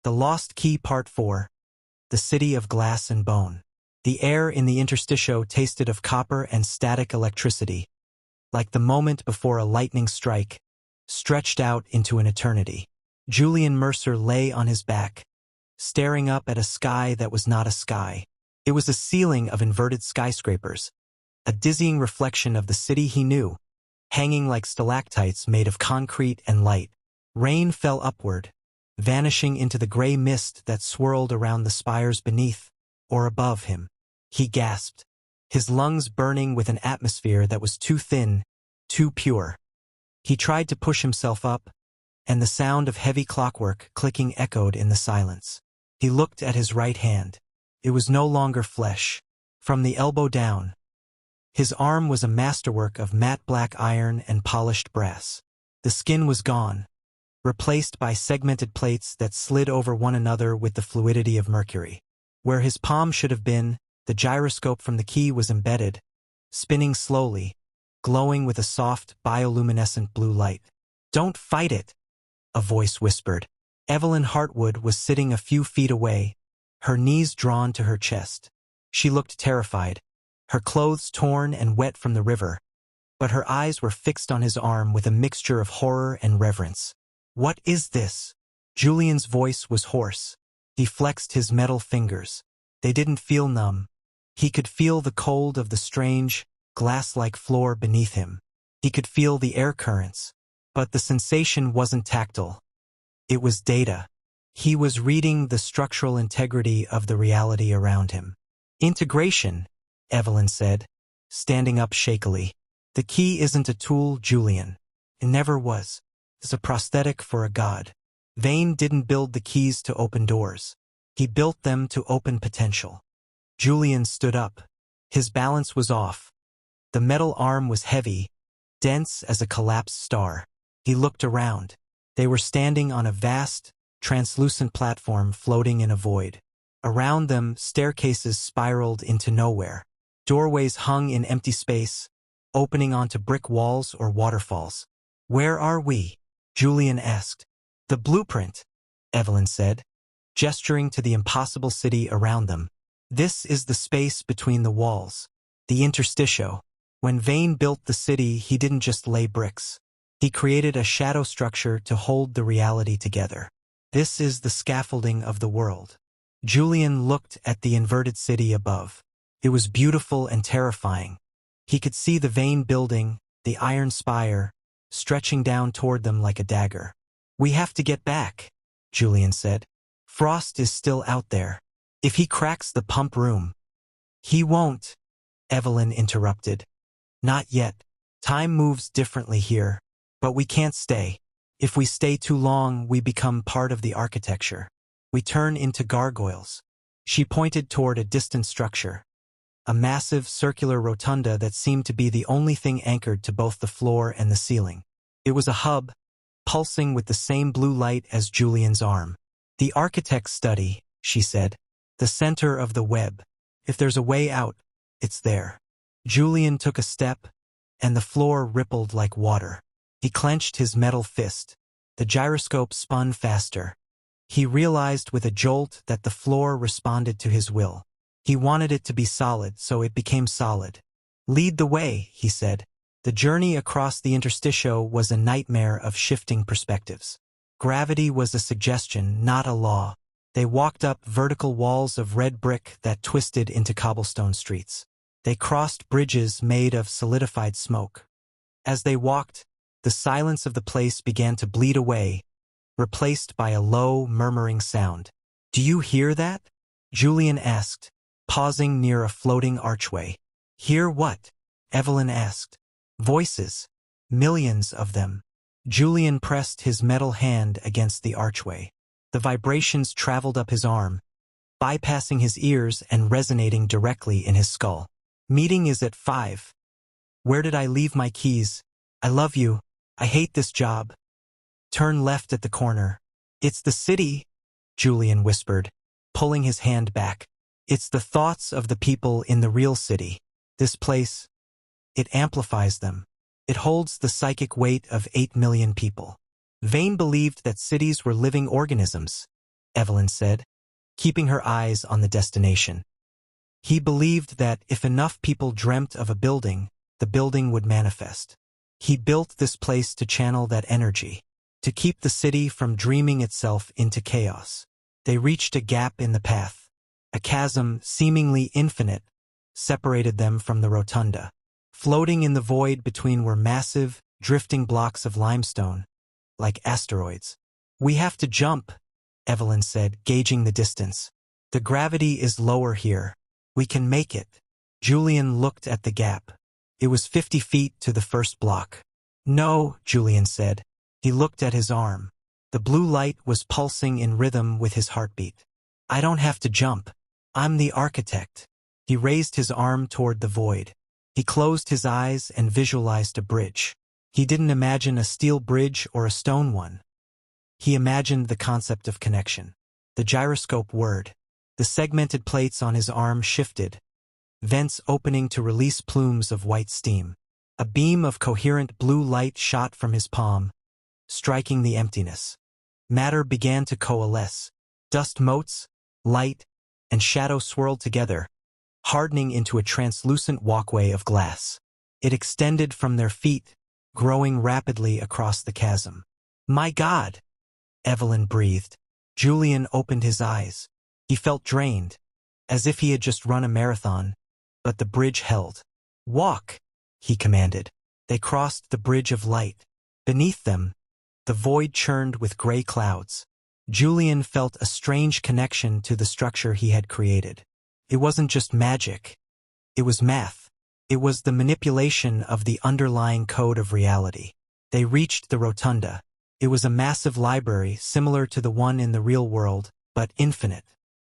The Lost Key Part 4. The City of Glass and Bone. The air in the interstitio tasted of copper and static electricity, like the moment before a lightning strike, stretched out into an eternity. Julian Mercer lay on his back, staring up at a sky that was not a sky. It was a ceiling of inverted skyscrapers, a dizzying reflection of the city he knew, hanging like stalactites made of concrete and light. Rain fell upward, vanishing into the gray mist that swirled around the spires beneath or above him. He gasped, his lungs burning with an atmosphere that was too thin, too pure. He tried to push himself up, and the sound of heavy clockwork clicking echoed in the silence. He looked at his right hand. It was no longer flesh. From the elbow down, his arm was a masterwork of matte black iron and polished brass. The skin was gone, replaced by segmented plates that slid over one another with the fluidity of mercury. Where his palm should have been, the gyroscope from the key was embedded, spinning slowly, glowing with a soft, bioluminescent blue light. "Don't fight it," a voice whispered. Evelyn Hartwood was sitting a few feet away, her knees drawn to her chest. She looked terrified, her clothes torn and wet from the river, but her eyes were fixed on his arm with a mixture of horror and reverence. "What is this?" Julian's voice was hoarse. He flexed his metal fingers. They didn't feel numb. He could feel the cold of the strange, glass-like floor beneath him. He could feel the air currents, but the sensation wasn't tactile. It was data. He was reading the structural integrity of the reality around him. "Integration," Evelyn said, standing up shakily. "The key isn't a tool, Julian. It never was. It's a prosthetic for a god. Vane didn't build the keys to open doors. He built them to open potential." Julian stood up. His balance was off. The metal arm was heavy, dense as a collapsed star. He looked around. They were standing on a vast, translucent platform floating in a void. Around them, staircases spiraled into nowhere. Doorways hung in empty space, opening onto brick walls or waterfalls. "Where are we?" Julian asked. "The blueprint," Evelyn said, gesturing to the impossible city around them. "This is the space between the walls, the interstitio. When Vane built the city, he didn't just lay bricks. He created a shadow structure to hold the reality together. This is the scaffolding of the world." Julian looked at the inverted city above. It was beautiful and terrifying. He could see the Vane building, the iron spire, stretching down toward them like a dagger. "We have to get back," Julian said. "Frost is still out there. If he cracks the pump room—" "He won't," Evelyn interrupted. "Not yet. Time moves differently here, but we can't stay. If we stay too long, we become part of the architecture. We turn into gargoyles." She pointed toward a distant structure, a massive circular rotunda that seemed to be the only thing anchored to both the floor and the ceiling. It was a hub, pulsing with the same blue light as Julian's arm. "The architect's study," she said. "The center of the web. If there's a way out, it's there." Julian took a step, and the floor rippled like water. He clenched his metal fist. The gyroscope spun faster. He realized with a jolt that the floor responded to his will. He wanted it to be solid, so it became solid. "Lead the way," he said. The journey across the interstitio was a nightmare of shifting perspectives. Gravity was a suggestion, not a law. They walked up vertical walls of red brick that twisted into cobblestone streets. They crossed bridges made of solidified smoke. As they walked, the silence of the place began to bleed away, replaced by a low, murmuring sound. "Do you hear that?" Julian asked, pausing near a floating archway. "Hear what?" Evelyn asked. "Voices. Millions of them." Julian pressed his metal hand against the archway. The vibrations traveled up his arm, bypassing his ears and resonating directly in his skull. "Meeting is at 5. Where did I leave my keys? I love you. I hate this job. Turn left at the corner." "It's the city," Julian whispered, pulling his hand back. "It's the thoughts of the people in the real city. This place, it amplifies them. It holds the psychic weight of 8 million people." Vane believed that cities were living organisms, Evelyn said, keeping her eyes on the destination. He believed that if enough people dreamt of a building, the building would manifest. He built this place to channel that energy, to keep the city from dreaming itself into chaos. They reached a gap in the path. A chasm, seemingly infinite, separated them from the rotunda. Floating in the void between were massive, drifting blocks of limestone, like asteroids. "We have to jump," Evelyn said, gauging the distance. "The gravity is lower here. We can make it." Julian looked at the gap. It was 50 feet to the first block. "No," Julian said. He looked at his arm. The blue light was pulsing in rhythm with his heartbeat. "I don't have to jump. I'm the architect." He raised his arm toward the void. He closed his eyes and visualized a bridge. He didn't imagine a steel bridge or a stone one. He imagined the concept of connection. The gyroscope whirred. The segmented plates on his arm shifted, vents opening to release plumes of white steam. A beam of coherent blue light shot from his palm, striking the emptiness. Matter began to coalesce. Dust motes, light, and shadow swirled together, hardening into a translucent walkway of glass. It extended from their feet, growing rapidly across the chasm. "My God!" Evelyn breathed. Julian opened his eyes. He felt drained, as if he had just run a marathon, but the bridge held. "Walk," he commanded. They crossed the bridge of light. Beneath them, the void churned with gray clouds. Julian felt a strange connection to the structure he had created. It wasn't just magic. It was math. It was the manipulation of the underlying code of reality. They reached the rotunda. It was a massive library similar to the one in the real world, but infinite.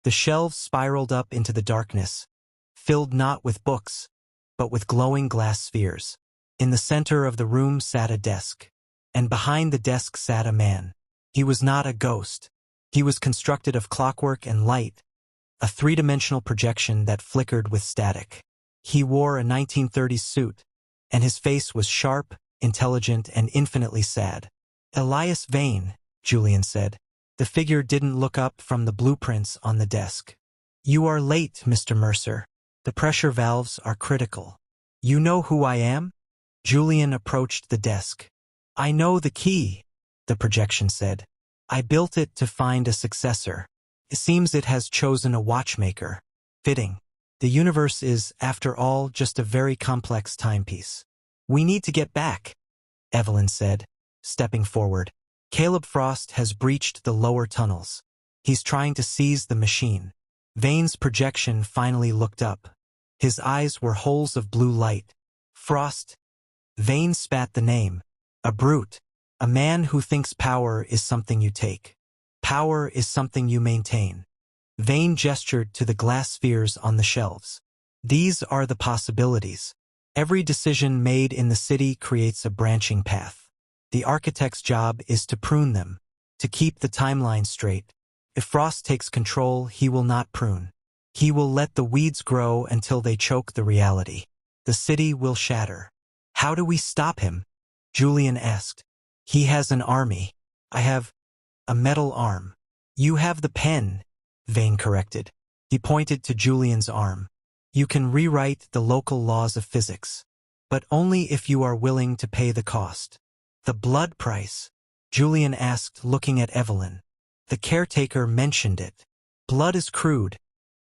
The shelves spiraled up into the darkness, filled not with books, but with glowing glass spheres. In the center of the room sat a desk, and behind the desk sat a man. He was not a ghost. He was constructed of clockwork and light, a three-dimensional projection that flickered with static. He wore a 1930s suit, and his face was sharp, intelligent, and infinitely sad. "Elias Vane," Julian said. The figure didn't look up from the blueprints on the desk. "You are late, Mr. Mercer. The pressure valves are critical." "You know who I am?" Julian approached the desk. "I know the key," the projection said. "I built it to find a successor. It seems it has chosen a watchmaker. Fitting. The universe is, after all, just a very complex timepiece." "We need to get back," Evelyn said, stepping forward. "Caleb Frost has breached the lower tunnels. He's trying to seize the machine." Vane's projection finally looked up. His eyes were holes of blue light. "Frost?" Vane spat the name. "A brute. A man who thinks power is something you take. Power is something you maintain." Vane gestured to the glass spheres on the shelves. "These are the possibilities. Every decision made in the city creates a branching path. The architect's job is to prune them, to keep the timeline straight. If Frost takes control, he will not prune. He will let the weeds grow until they choke the reality. The city will shatter." "How do we stop him?" Julian asked. "He has an army. I have a metal arm." "You have the pen," Vane corrected. He pointed to Julian's arm. "You can rewrite the local laws of physics, but only if you are willing to pay the cost." "The blood price?" Julian asked, looking at Evelyn. "The caretaker mentioned it." "Blood is crude,"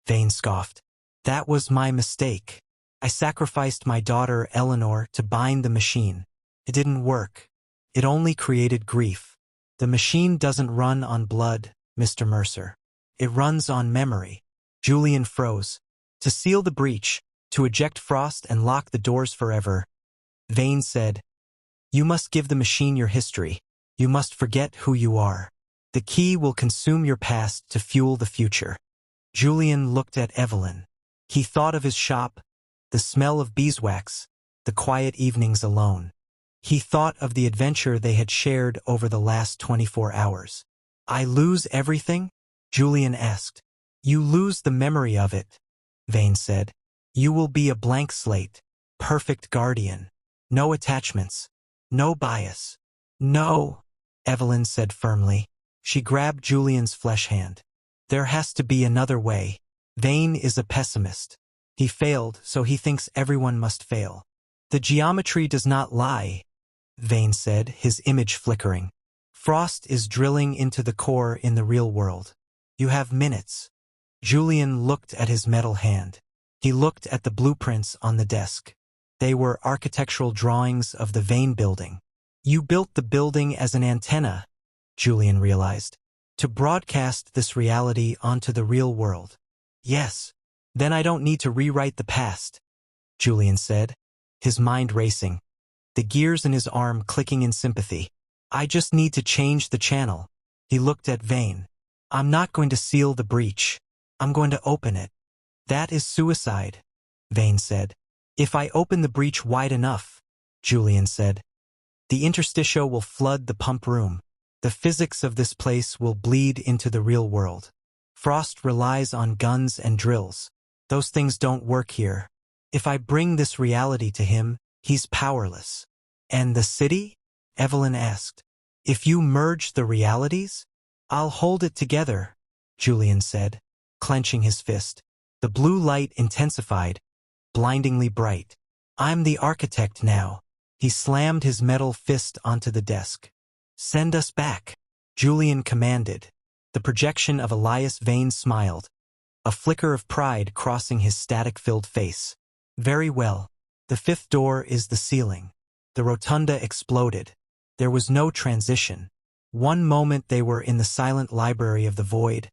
Vane scoffed. "That was my mistake. I sacrificed my daughter Eleanor to bind the machine. It didn't work. It only created grief. The machine doesn't run on blood, Mr. Mercer. It runs on memory." Julian froze. "To seal the breach, to eject Frost and lock the doors forever," Vane said, "you must give the machine your history. You must forget who you are. The key will consume your past to fuel the future." Julian looked at Evelyn. He thought of his shop, the smell of beeswax, the quiet evenings alone. He thought of the adventure they had shared over the last 24 hours. "I lose everything?" Julian asked. "You lose the memory of it," Vane said. "You will be a blank slate, perfect guardian. No attachments, no bias." "No," Evelyn said firmly. She grabbed Julian's flesh hand. There has to be another way. Vane is a pessimist. He failed, so he thinks everyone must fail. The geometry does not lie, Vane said, his image flickering. Frost is drilling into the core in the real world. You have minutes. Julian looked at his metal hand. He looked at the blueprints on the desk. They were architectural drawings of the Vane building. You built the building as an antenna, Julian realized, to broadcast this reality onto the real world. Yes. Then I don't need to rewrite the past, Julian said, his mind racing, the gears in his arm clicking in sympathy. I just need to change the channel. He looked at Vane. I'm not going to seal the breach. I'm going to open it. That is suicide, Vane said. If I open the breach wide enough, Julian said, the interstitial will flood the pump room. The physics of this place will bleed into the real world. Frost relies on guns and drills. Those things don't work here. If I bring this reality to him, he's powerless. And the city? Evelyn asked. If you merge the realities, I'll hold it together, Julian said, clenching his fist. The blue light intensified, blindingly bright. I'm the architect now. He slammed his metal fist onto the desk. Send us back, Julian commanded. The projection of Elias Vane smiled, a flicker of pride crossing his static-filled face. Very well. The fifth door is the ceiling. The rotunda exploded. There was no transition. One moment they were in the silent library of the void,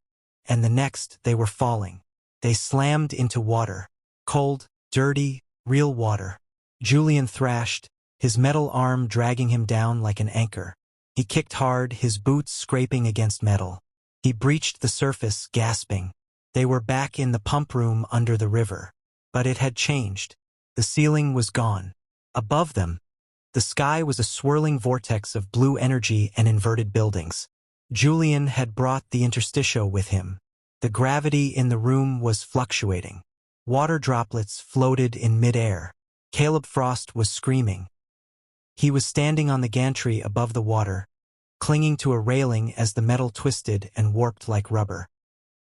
and the next they were falling. They slammed into water. Cold, dirty, real water. Julian thrashed, his metal arm dragging him down like an anchor. He kicked hard, his boots scraping against metal. He breached the surface, gasping. They were back in the pump room under the river. But it had changed. The ceiling was gone. Above them, the sky was a swirling vortex of blue energy and inverted buildings. Julian had brought the interstitial with him. The gravity in the room was fluctuating. Water droplets floated in midair. Caleb Frost was screaming. He was standing on the gantry above the water, clinging to a railing as the metal twisted and warped like rubber.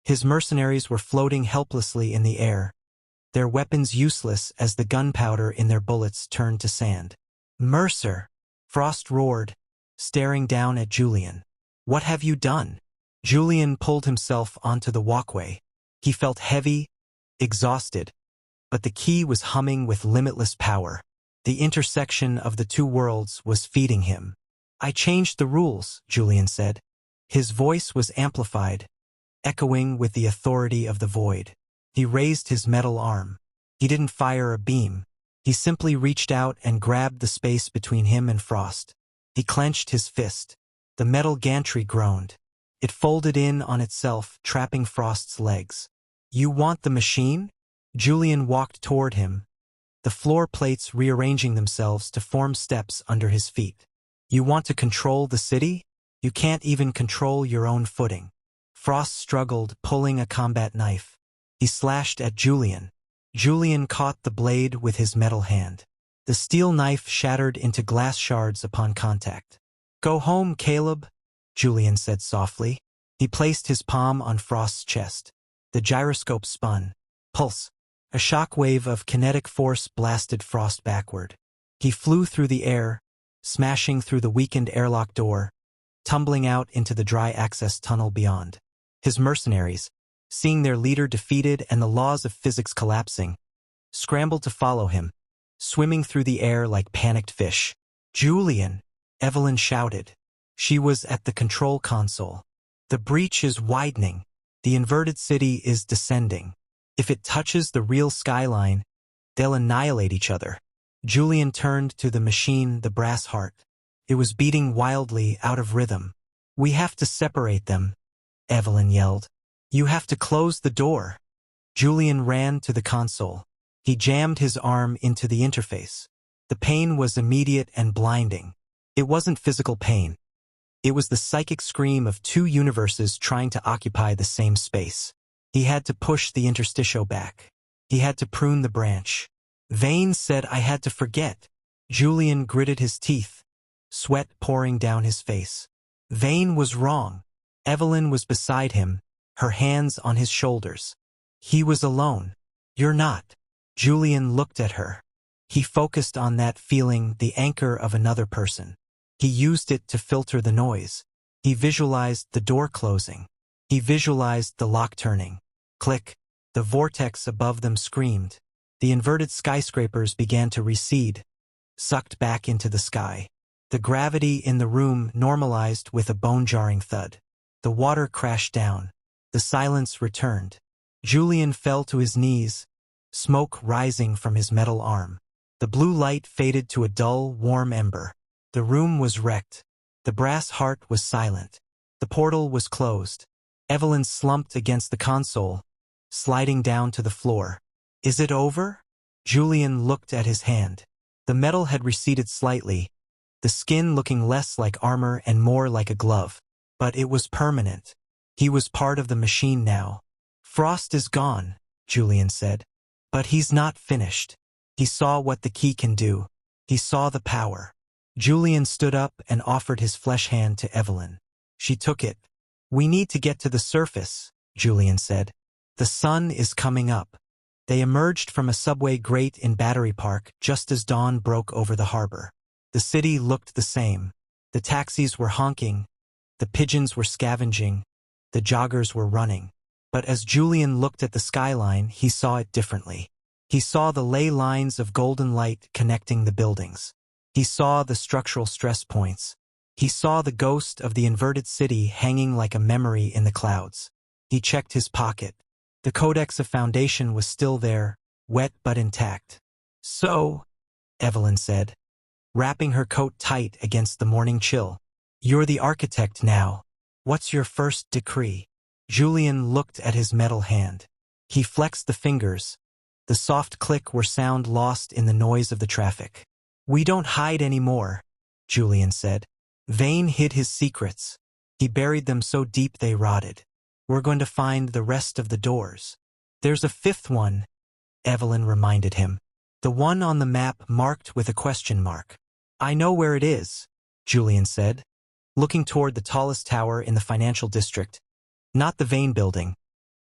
His mercenaries were floating helplessly in the air, their weapons useless as the gunpowder in their bullets turned to sand. Mercer! Frost roared, staring down at Julian. What have you done? Julian pulled himself onto the walkway. He felt heavy, exhausted, but the key was humming with limitless power. The intersection of the two worlds was feeding him. I changed the rules, Julian said. His voice was amplified, echoing with the authority of the void. He raised his metal arm. He didn't fire a beam. He simply reached out and grabbed the space between him and Frost. He clenched his fist. The metal gantry groaned. It folded in on itself, trapping Frost's legs. You want the machine? Julian walked toward him, the floor plates rearranging themselves to form steps under his feet. You want to control the city? You can't even control your own footing. Frost struggled, pulling a combat knife. He slashed at Julian. Julian caught the blade with his metal hand. The steel knife shattered into glass shards upon contact. Go home, Caleb, Julian said softly. He placed his palm on Frost's chest. The gyroscope spun. Pulse. A shockwave of kinetic force blasted Frost backward. He flew through the air, smashing through the weakened airlock door, tumbling out into the dry access tunnel beyond. His mercenaries, seeing their leader defeated and the laws of physics collapsing, scrambled to follow him, swimming through the air like panicked fish. Julian, Evelyn shouted. She was at the control console. The breach is widening. The inverted city is descending. If it touches the real skyline, they'll annihilate each other. Julian turned to the machine, the brass heart. It was beating wildly, out of rhythm. We have to separate them, Evelyn yelled. You have to close the door. Julian ran to the console. He jammed his arm into the interface. The pain was immediate and blinding. It wasn't physical pain. It was the psychic scream of two universes trying to occupy the same space. He had to push the interstitial back. He had to prune the branch. Vane said I had to forget. Julian gritted his teeth, sweat pouring down his face. Vane was wrong. Evelyn was beside him, her hands on his shoulders. He was alone. You're not. Julian looked at her. He focused on that feeling, the anchor of another person. He used it to filter the noise. He visualized the door closing. He visualized the lock turning. Click. The vortex above them screamed. The inverted skyscrapers began to recede, sucked back into the sky. The gravity in the room normalized with a bone-jarring thud. The water crashed down. The silence returned. Julian fell to his knees, smoke rising from his metal arm. The blue light faded to a dull, warm ember. The room was wrecked. The brass heart was silent. The portal was closed. Evelyn slumped against the console, sliding down to the floor. Is it over? Julian looked at his hand. The metal had receded slightly, the skin looking less like armor and more like a glove. But it was permanent. He was part of the machine now. Frost is gone, Julian said. But he's not finished. He saw what the key can do. He saw the power. Julian stood up and offered his flesh hand to Evelyn. She took it. We need to get to the surface, Julian said. The sun is coming up. They emerged from a subway grate in Battery Park just as dawn broke over the harbor. The city looked the same. The taxis were honking. The pigeons were scavenging. The joggers were running. But as Julian looked at the skyline, he saw it differently. He saw the ley lines of golden light connecting the buildings. He saw the structural stress points. He saw the ghost of the inverted city hanging like a memory in the clouds. He checked his pocket. The Codex of Foundation was still there, wet but intact. So, Evelyn said, wrapping her coat tight against the morning chill. You're the architect now. What's your first decree? Julian looked at his metal hand. He flexed the fingers. The soft click were sound lost in the noise of the traffic. We don't hide anymore, Julian said. Vane hid his secrets. He buried them so deep they rotted. We're going to find the rest of the doors. There's a fifth one, Evelyn reminded him. The one on the map marked with a question mark. I know where it is, Julian said, looking toward the tallest tower in the financial district. Not the Vane building,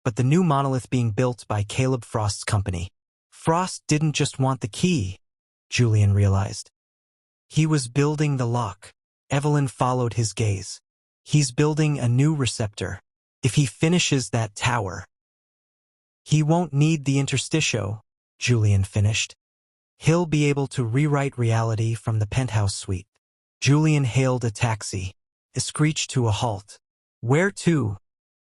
but the new monolith being built by Caleb Frost's company. Frost didn't just want the key, Julian realized. He was building the lock. Evelyn followed his gaze. He's building a new receptor. If he finishes that tower, he won't need the interstitio, Julian finished. He'll be able to rewrite reality from the penthouse suite. Julian hailed a taxi. It screeched to a halt. Where to?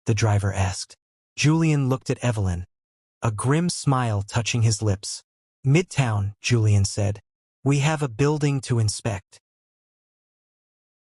The driver asked. Julian looked at Evelyn, a grim smile touching his lips. Midtown, Julian said. We have a building to inspect.